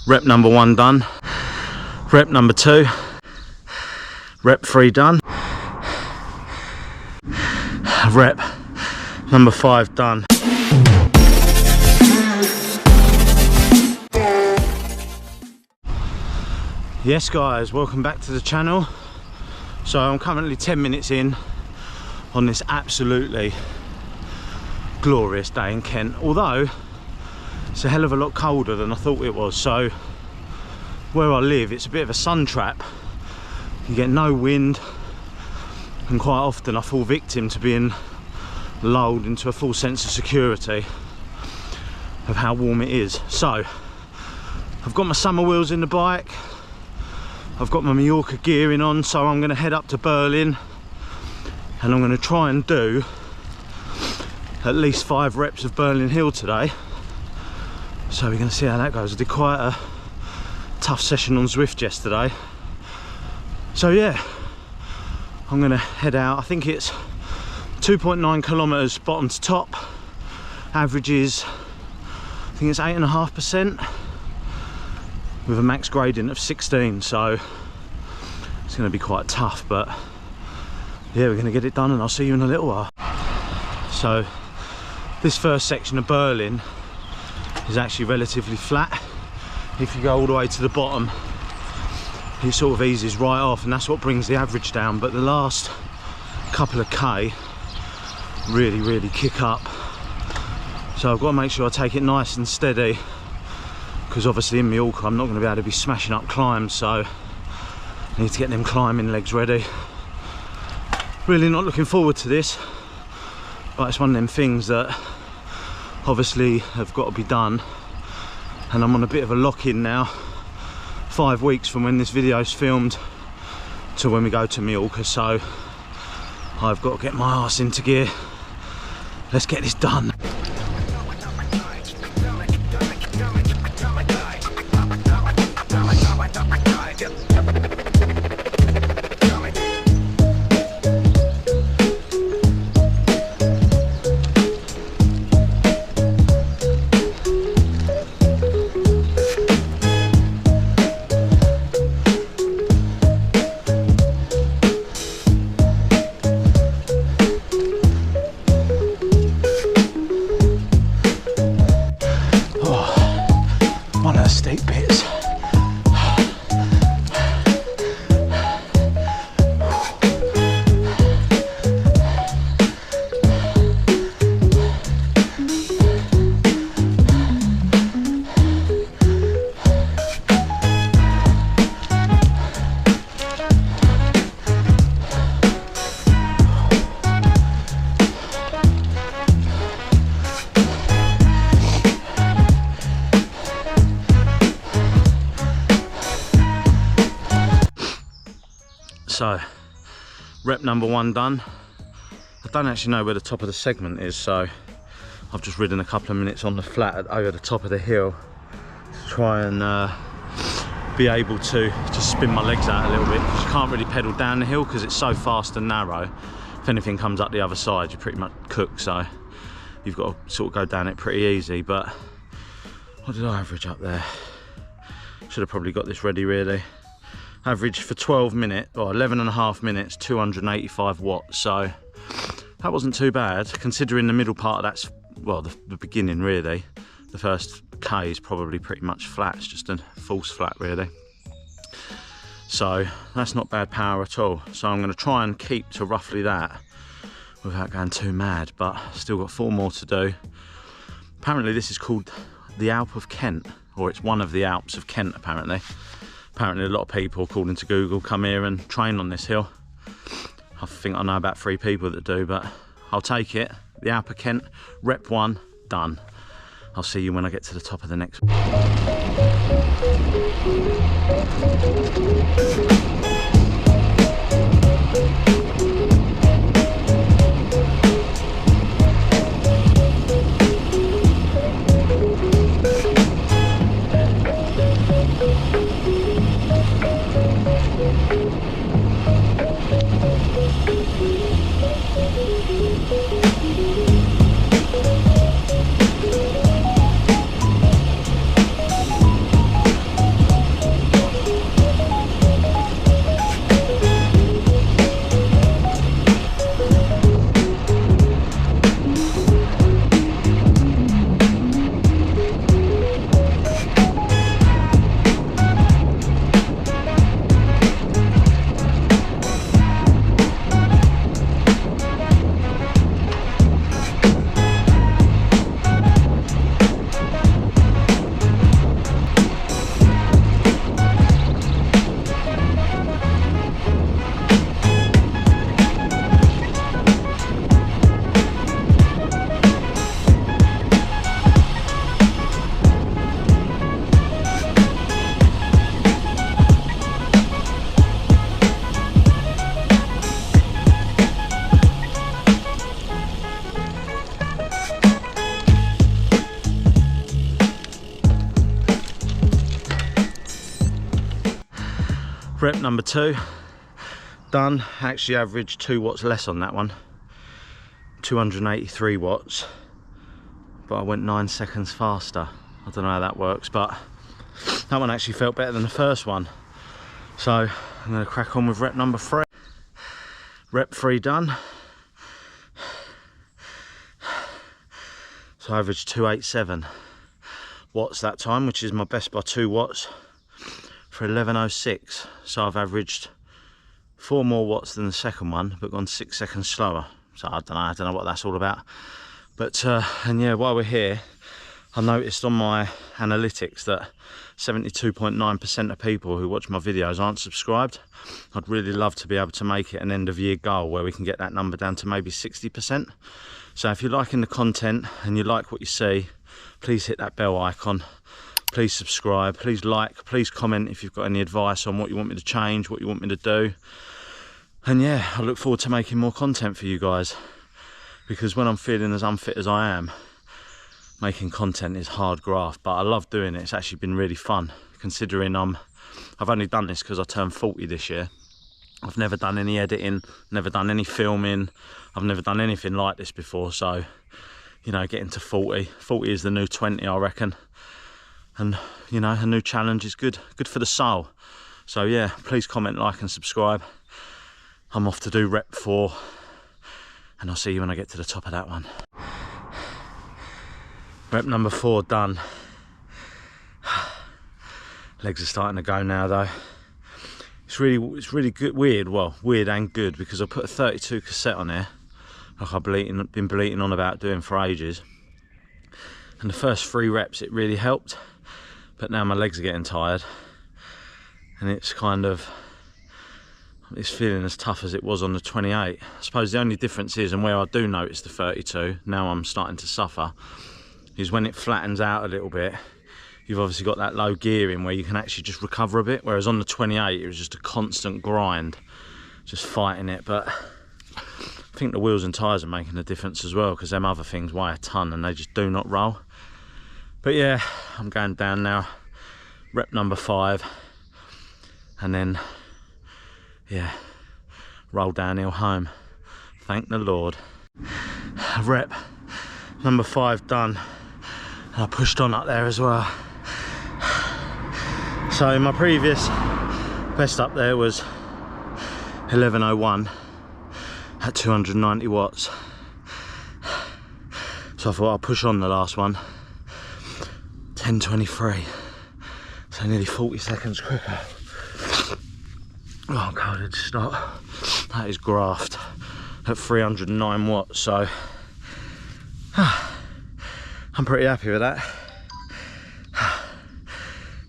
Rep number 1 done. Rep number 2. Rep 3 done. Rep number 5 done. Yes guys, welcome back to the channel. So I'm currently 10 minutes in on this absolutely glorious day in Kent, although it's a hell of a lot colder than I thought it was. So where I live, it's a bit of a sun trap. You get no wind, and quite often I fall victim to being lulled into a false sense of security of how warm it is. So I've got my summer wheels in the bike, I've got my Mallorca gearing on, so I'm going to head up to Birling and I'm going to try and do at least 5 reps of Birling Hill today. So we're going to see how that goes. I did quite a tough session on Zwift yesterday. So yeah, I'm going to head out. I think it's 2.9 kilometers bottom to top. Average is, I think it's 8.5%. with a max gradient of 16, so it's going to be quite tough, but yeah, we're going to get it done and I'll see you in a little while. So this first section of Birling is actually relatively flat. If you go all the way to the bottom, it sort of eases right off, and that's what brings the average down, but the last couple of K really kick up, so I've got to make sure I take it nice and steady, because obviously in Mallorca I'm not going to be able to be smashing up climbs, so I need to get them climbing legs ready. Really not looking forward to this, but it's one of them things that obviously have got to be done, and I'm on a bit of a lock-in now, 5 weeks from when this video is filmed to when we go to Mallorca, so I've got to get my arse into gear. Let's get this done. Steep bits. So, rep number 1 done. I don't actually know where the top of the segment is, so I've just ridden a couple of minutes on the flat over the top of the hill to try and be able to just spin my legs out a little bit, because you can't really pedal down the hill because it's so fast and narrow. If anything comes up the other side, you're pretty much cooked, so you've got to sort of go down it pretty easy. But what did I average up there? Should have probably got this ready really. Average for 12 minutes, or 11.5 minutes, 285 watts, so that wasn't too bad, considering the middle part of that's, well, the beginning really. The first K is probably pretty much flat, it's just a false flat really. So that's not bad power at all. So I'm going to try and keep to roughly that without going too mad, but still got 4 more to do. Apparently this is called the Alp of Kent, or it's one of the Alps of Kent apparently. Apparently a lot of people, according to Google, come here and train on this hill. I think I know about 3 people that do, but I'll take it. The Alp of Kent, rep 1, done. I'll see you when I get to the top of the next one. Rep number 2 done. Actually averaged 2 watts less on that one, 283 watts, but I went 9 seconds faster. I don't know how that works, but that one actually felt better than the first one. So I'm going to crack on with rep number 3. Rep 3 done. So I averaged 287 watts that time, which is my best by 2 watts for 11:06. So I've averaged 4 more watts than the second one, but gone 6 seconds slower. So I don't know what that's all about. But and yeah, while we're here, I noticed on my analytics that 72.9% of people who watch my videos aren't subscribed. I'd really love to be able to make it an end of year goal where we can get that number down to maybe 60%. So if you're liking the content and you like what you see, please hit that bell icon. Please subscribe, please like, please comment if you've got any advice on what you want me to change, what you want me to do. And yeah, I look forward to making more content for you guys, because when I'm feeling as unfit as I am, making content is hard graft, but I love doing it. It's actually been really fun, considering I've only done this because I turned 40 this year. I've never done any editing, never done any filming. I've never done anything like this before. So, you know, getting to 40 is the new 20, I reckon. And, you know, a new challenge is good for the soul. So yeah, please comment, like and subscribe. I'm off to do rep 4, and I'll see you when I get to the top of that one. Rep number 4 done. Legs are starting to go now though. It's really good, weird and good, because I put a 32 cassette on here, like I've been bleating on about doing for ages. And the first 3 reps it really helped, but now my legs are getting tired, and it's feeling as tough as it was on the 28. I suppose the only difference is, and where I do notice the 32, now I'm starting to suffer, is when it flattens out a little bit, you've obviously got that low gearing where you can actually just recover a bit, whereas on the 28 it was just a constant grind, just fighting it. But I think the wheels and tyres are making a difference as well, because them other things weigh a ton and they just do not roll. But yeah, I'm going down now, rep number 5, and then yeah, roll downhill home, thank the Lord. Rep number 5 done, and I pushed on up there as well. So my previous best up there was 11:01 at 290 watts. So I thought I'll push on the last one, 10:23, so nearly 40 seconds quicker. Oh god, it's not. That is graft at 309 watts, so I'm pretty happy with that.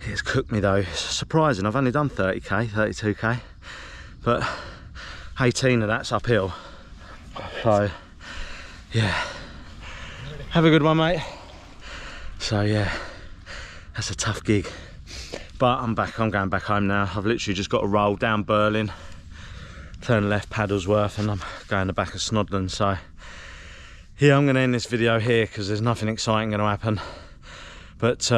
It's cooked me though. It's surprising. I've only done 30k, 32k, but 18 of that's uphill. So yeah, have a good one, mate. So yeah, that's a tough gig, but I'm going back home now. I've literally just got to roll down Birling, turn left Paddlesworth, and I'm going the back of Snodland. So yeah, I'm going to end this video here because there's nothing exciting going to happen. But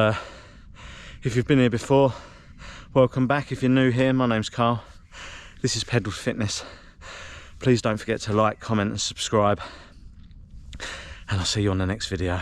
if you've been here before, welcome back. If you're new here, my name's Carl. This is Pedal Fitness. Please don't forget to like, comment and subscribe, and I'll see you on the next video.